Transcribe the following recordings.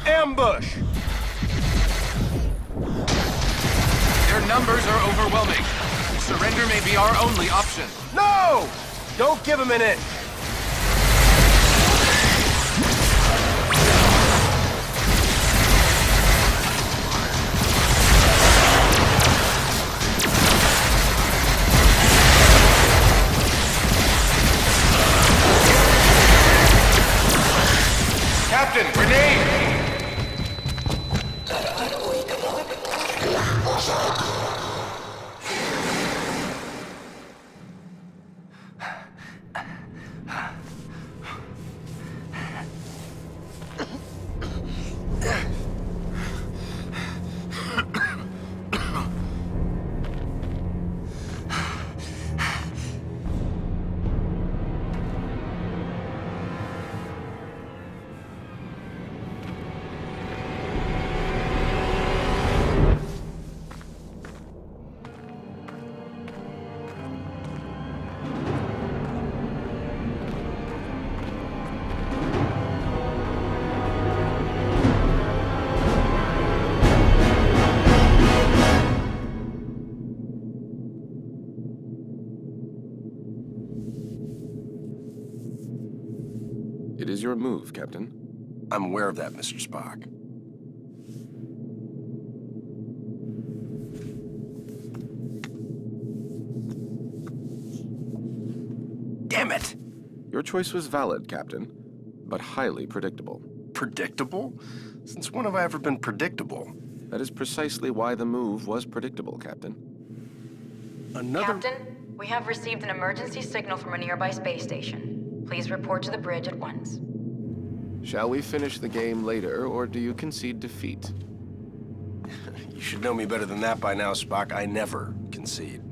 Ambush! Their numbers are overwhelming. Surrender may be our only option. No! Don't give him an inch! Captain, grenade! It is your move, Captain. I'm aware of that, Mr. Spock. Damn it! Your choice was valid, Captain, but highly predictable. Predictable? Since when have I ever been predictable? That is precisely why the move was predictable, Captain. Another... Captain, we have received an emergency signal from a nearby space station. Please report to the bridge at once. Shall we finish the game later, or do you concede defeat? You should know me better than that by now, Spock. I never concede.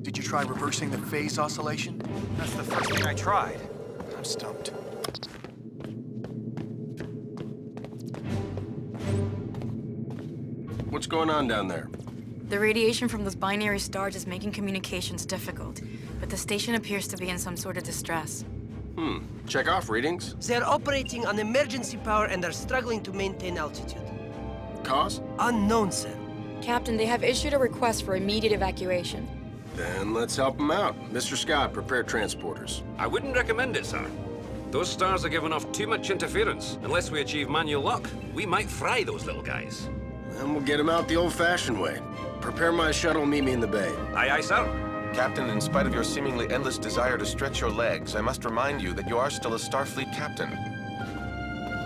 Did you try reversing the phase oscillation? That's the first thing I tried. I'm stumped. What's going on down there? The radiation from those binary stars is making communications difficult, but the station appears to be in some sort of distress. Check off readings. They're operating on emergency power and are struggling to maintain altitude. Cause? Unknown, sir. Captain, they have issued a request for immediate evacuation. Then let's help them out. Mr. Scott, prepare transporters. I wouldn't recommend it, sir. Those stars are giving off too much interference. Unless we achieve manual lock, we might fry those little guys. And we'll get them out the old-fashioned way. Prepare my shuttle, meet me in the bay. Aye, aye, sir. Captain, in spite of your seemingly endless desire to stretch your legs, I must remind you that you are still a Starfleet captain.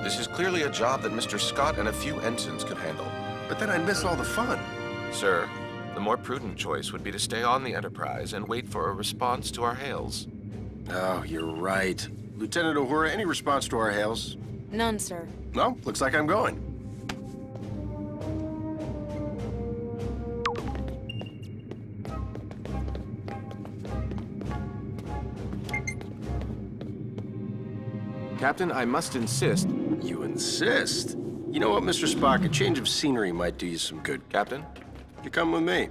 This is clearly a job that Mr. Scott and a few ensigns could handle. But then I'd miss all the fun. Sir, the more prudent choice would be to stay on the Enterprise and wait for a response to our hails. Oh, you're right. Lieutenant Uhura, any response to our hails? None, sir. No, looks like I'm going. Captain, I must insist. You insist? You know what, Mr. Spock? A change of scenery might do you some good. Captain? You come with me.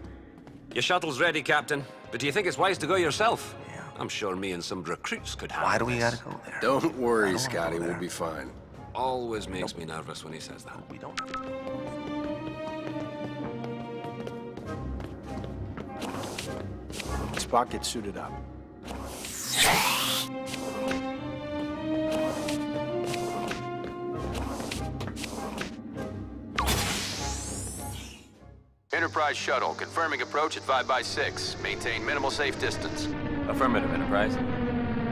Your shuttle's ready, Captain. But do you think it's wise to go yourself? Yeah. I'm sure me and some recruits could handle Why do we this. gotta go there? Don't worry, Scotty. We'll be fine. Always makes me nervous when he says that. We don't. Spock, get suited up. Enterprise shuttle, confirming approach at 5x6. Maintain minimal safe distance. Affirmative, Enterprise.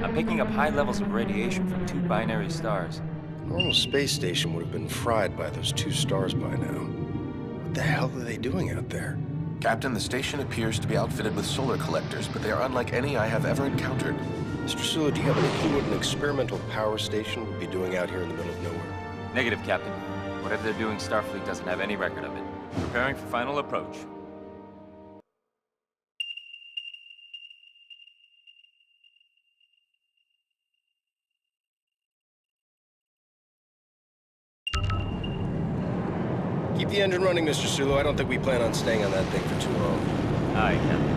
I'm picking up high levels of radiation from two binary stars. A normal space station would have been fried by those two stars by now. What the hell are they doing out there? Captain, the station appears to be outfitted with solar collectors, but they are unlike any I have ever encountered. Mr. Sulu, do you have any clue what an experimental power station would be doing out here in the middle of nowhere? Negative, Captain. Whatever they're doing, Starfleet doesn't have any record of it. Preparing for final approach. the engine running, Mr. Sulu. I don't think we plan on staying on that thing for too long. Aye, Captain.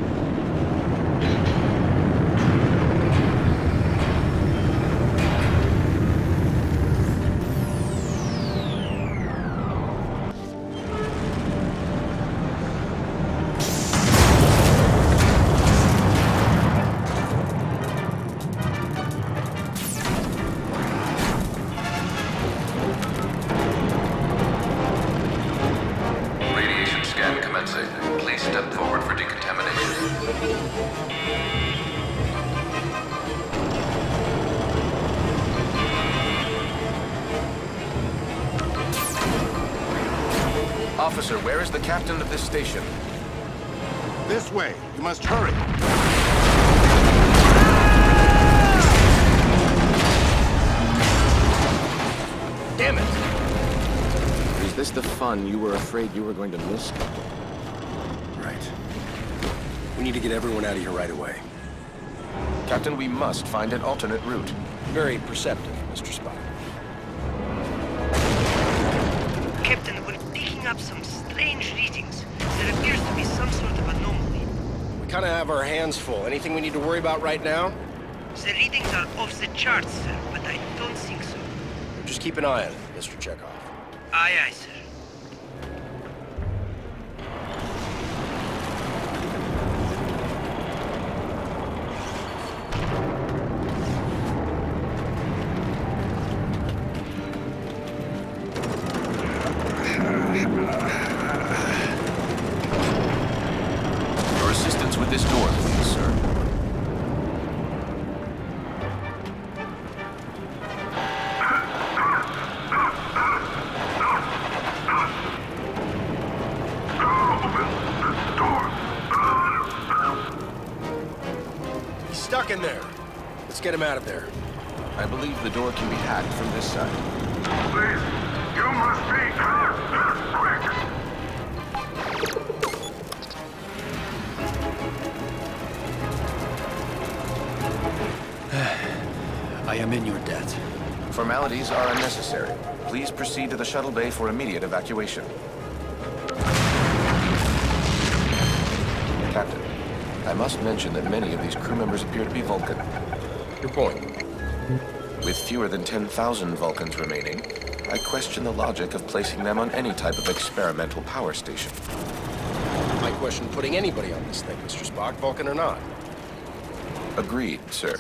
Radiation scan commencing. Please step forward for decontamination. Officer, where is the captain of this station? This way. You must hurry. Damn it! Is this the fun you were afraid you were going to miss? Right. We need to get everyone out of here right away. Captain, we must find an alternate route. Very perceptive, Mr. Spock. Captain, we're picking up some strange readings. There appears to be some sort of anomaly. We kind of have our hands full. Anything we need to worry about right now? The readings are off the charts, sir, but I don't think so. Just keep an eye on it, Mr. Chekhov. Aye, aye, sir. Your assistance with this door, please, sir. He's stuck in there. Let's get him out of there. I believe the door can be hacked from this side. Please, you must be quick. I am in your debt. Formalities are unnecessary. Please proceed to the shuttle bay for immediate evacuation. Captain, I must mention that many of these crew members appear to be Vulcan. Your point. With fewer than 10,000 Vulcans remaining, I question the logic of placing them on any type of experimental power station. I question putting anybody on this thing, Mr. Spock, Vulcan or not. Agreed, sir.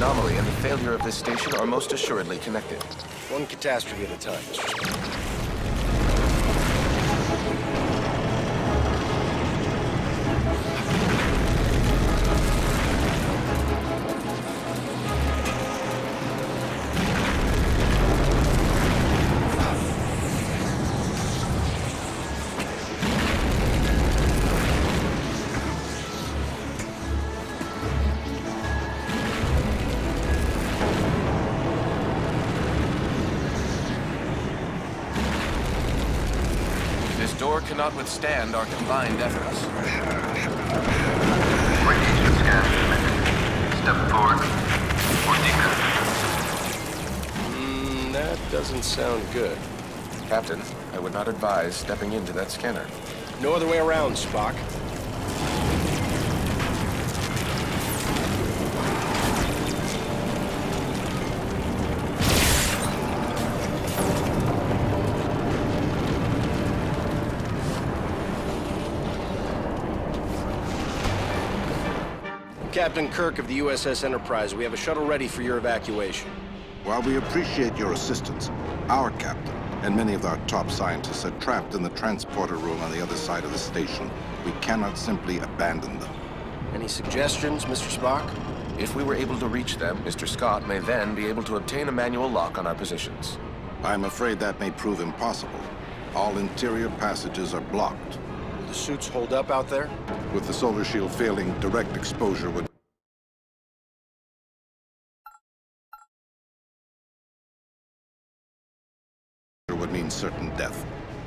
anomaly and the failure of this station are most assuredly connected. One catastrophe at a time, Mr. Spock. This door cannot withstand our combined efforts. Radiation scan. Step forward. For decon. That doesn't sound good. Captain, I would not advise stepping into that scanner. No other way around, Spock. Captain Kirk of the USS Enterprise. We have a shuttle ready for your evacuation. While we appreciate your assistance, our captain and many of our top scientists are trapped in the transporter room on the other side of the station. We cannot simply abandon them. Any suggestions, Mr. Spock? If we were able to reach them, Mr. Scott may then be able to obtain a manual lock on our positions. I'm afraid that may prove impossible. All interior passages are blocked. Will the suits hold up out there? With the solar shield failing, direct exposure would mean certain death.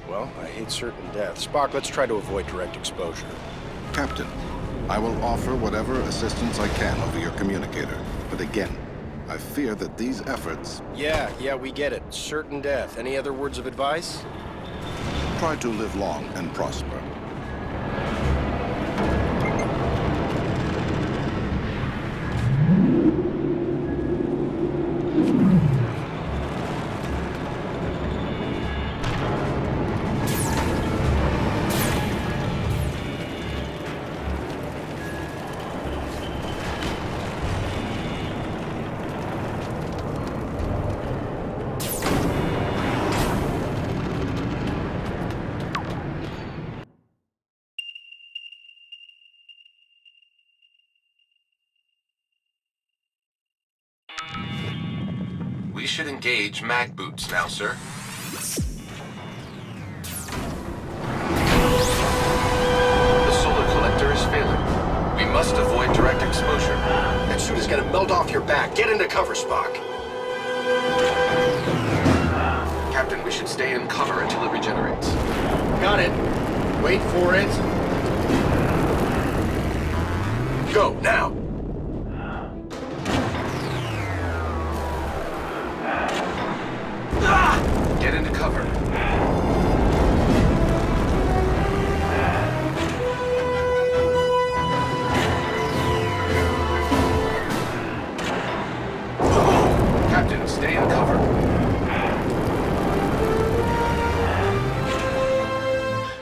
Well, I hate certain death. Spock, let's try to avoid direct exposure. Captain, I will offer whatever assistance I can over your communicator. But again, I fear that these efforts... Yeah, we get it. Certain death. Any other words of advice? Try to live long and prosper. We should engage mag boots now, sir. The solar collector is failing. We must avoid direct exposure. That suit is gonna melt off your back. Get into cover, Spock. Captain, we should stay in cover until it regenerates. Got it. Wait for it. Go, now. Get into cover. Captain, stay in cover.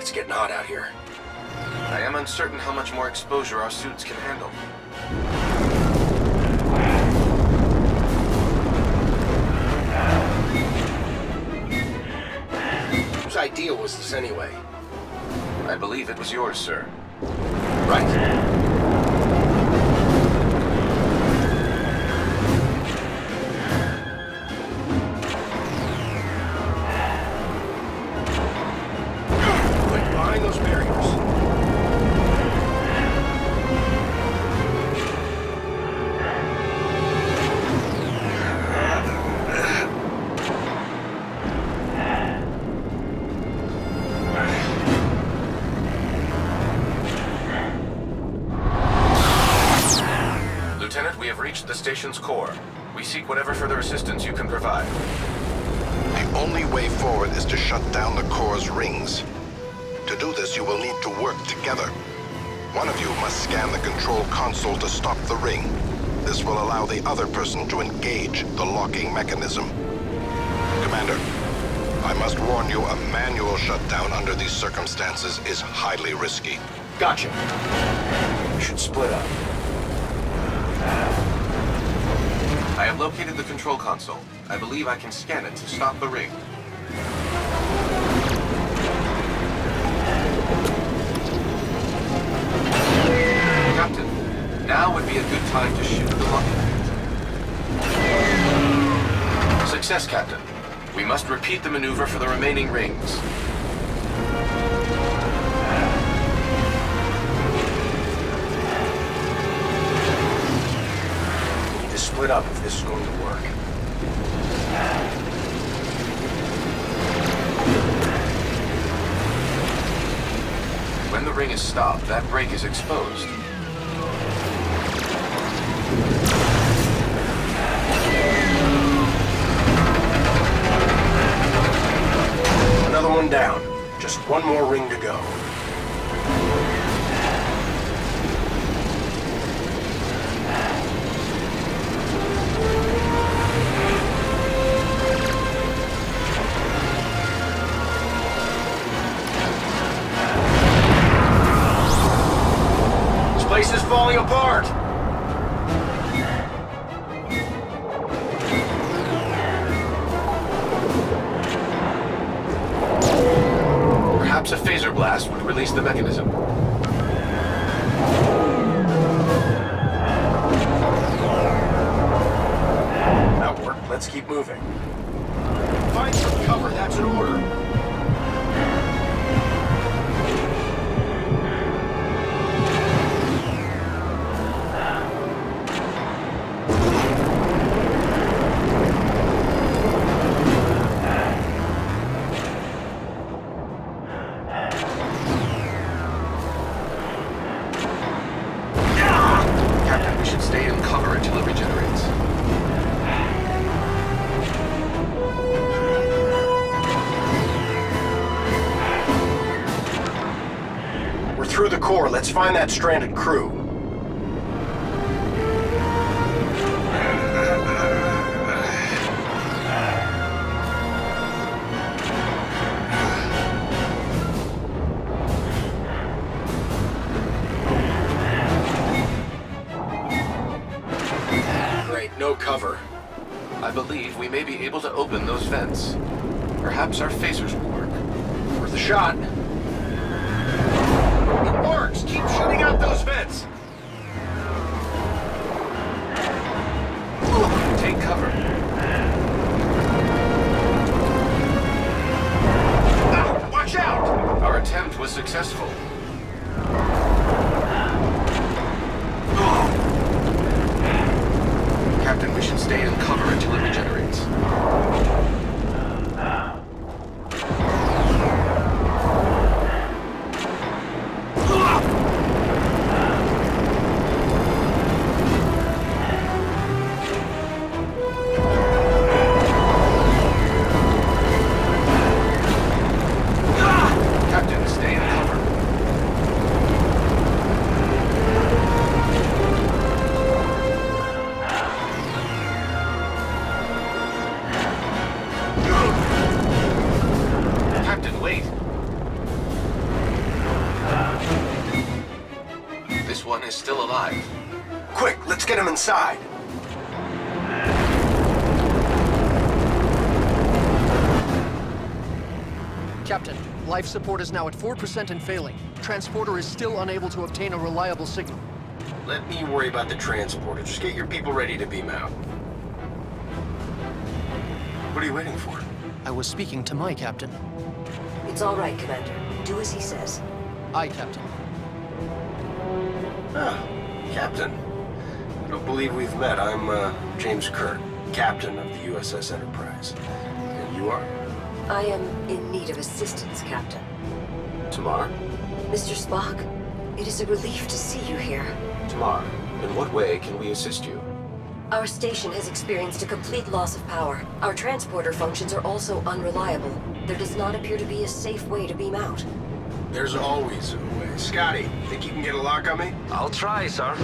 It's getting hot out here. I am uncertain how much more exposure our suits can handle. Whose idea was this anyway? I believe it was yours, sir. Right. Quick, behind those barriers. Lieutenant, we have reached the station's core. We seek whatever further assistance you can provide. The only way forward is to shut down the core's rings. To do this, you will need to work together. One of you must scan the control console to stop the ring. This will allow the other person to engage the locking mechanism. Commander, I must warn you, a manual shutdown under these circumstances is highly risky. Gotcha. We should split up. I have located the control console. I believe I can scan it to stop the ring. Captain, now would be a good time to shoot the locking mechanism. Success, Captain. We must repeat the maneuver for the remaining rings. Split up if this is going to work. When the ring is stopped, that break is exposed. Another one down. Just one more ring to go. This place is falling apart! blast would release the mechanism. That worked. Let's keep moving. Find some cover. That's an order. Captain, we should stay in cover until it regenerates. We're through the core. Let's find that stranded crew. Great, no cover. I believe we may be able to open those vents. Perhaps our phasers will work. Worth a shot. It works! Keep shooting out those vents! Take cover. Ah, watch out! Our attempt was successful. Captain, we should stay in cover until it regenerates. Captain, stay in cover. Captain, wait. This one is still alive. Quick, let's get him inside. Captain, life support is now at 4% and failing. Transporter is still unable to obtain a reliable signal. Let me worry about the transporter. Just get your people ready to beam out. What are you waiting for? I was speaking to my captain. It's all right, Commander. Do as he says. Aye, Captain. Ah, Captain. I don't believe we've met. I'm, James Kirk, Captain of the USS Enterprise. And you are? I am in need of assistance, Captain. Tamar? Mr. Spock, it is a relief to see you here. Tamar, in what way can we assist you? Our station has experienced a complete loss of power. Our transporter functions are also unreliable. There does not appear to be a safe way to beam out. There's always a way. Scotty, think you can get a lock on me? I'll try, sir.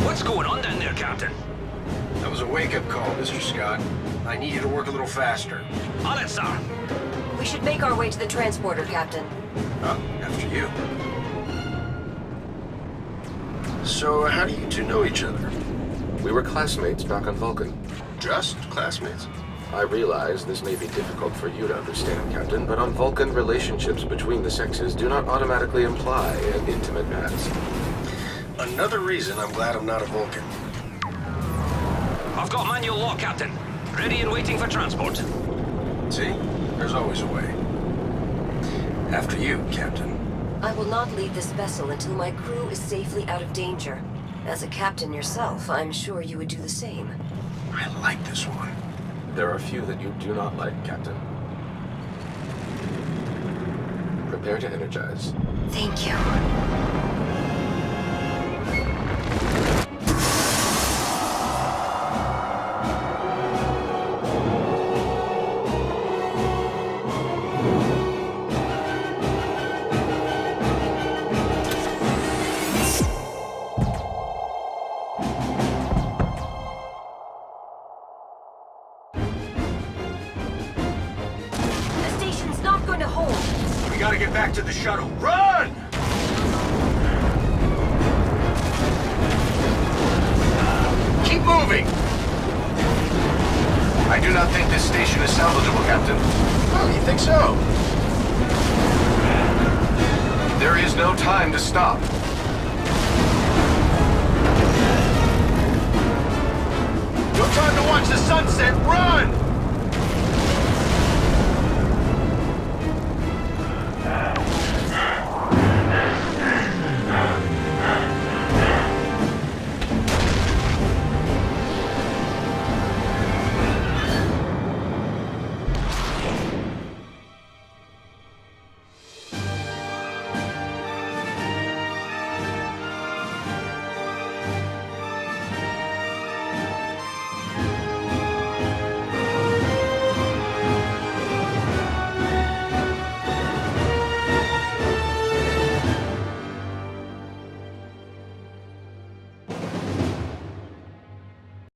What's going on down there, Captain? That was a wake-up call, Mr. Scott. I need you to work a little faster. On it, sir. We should make our way to the transporter, Captain. After you. So, how do you two know each other? We were classmates back on Vulcan. Just classmates? I realize this may be difficult for you to understand, Captain, but on Vulcan, relationships between the sexes do not automatically imply an intimate past. Another reason I'm glad I'm not a Vulcan. I've got manual lock, Captain. Ready and waiting for transport. See? There's always a way. After you, Captain. I will not leave this vessel until my crew is safely out of danger. As a captain yourself, I'm sure you would do the same. I like this one. There are few that you do not like, Captain. Prepare to energize. Thank you. We gotta get back to the shuttle. Run! Keep moving! I do not station is salvageable, Captain. Oh, you think so? There is no time to stop. No time to watch the sunset. Run!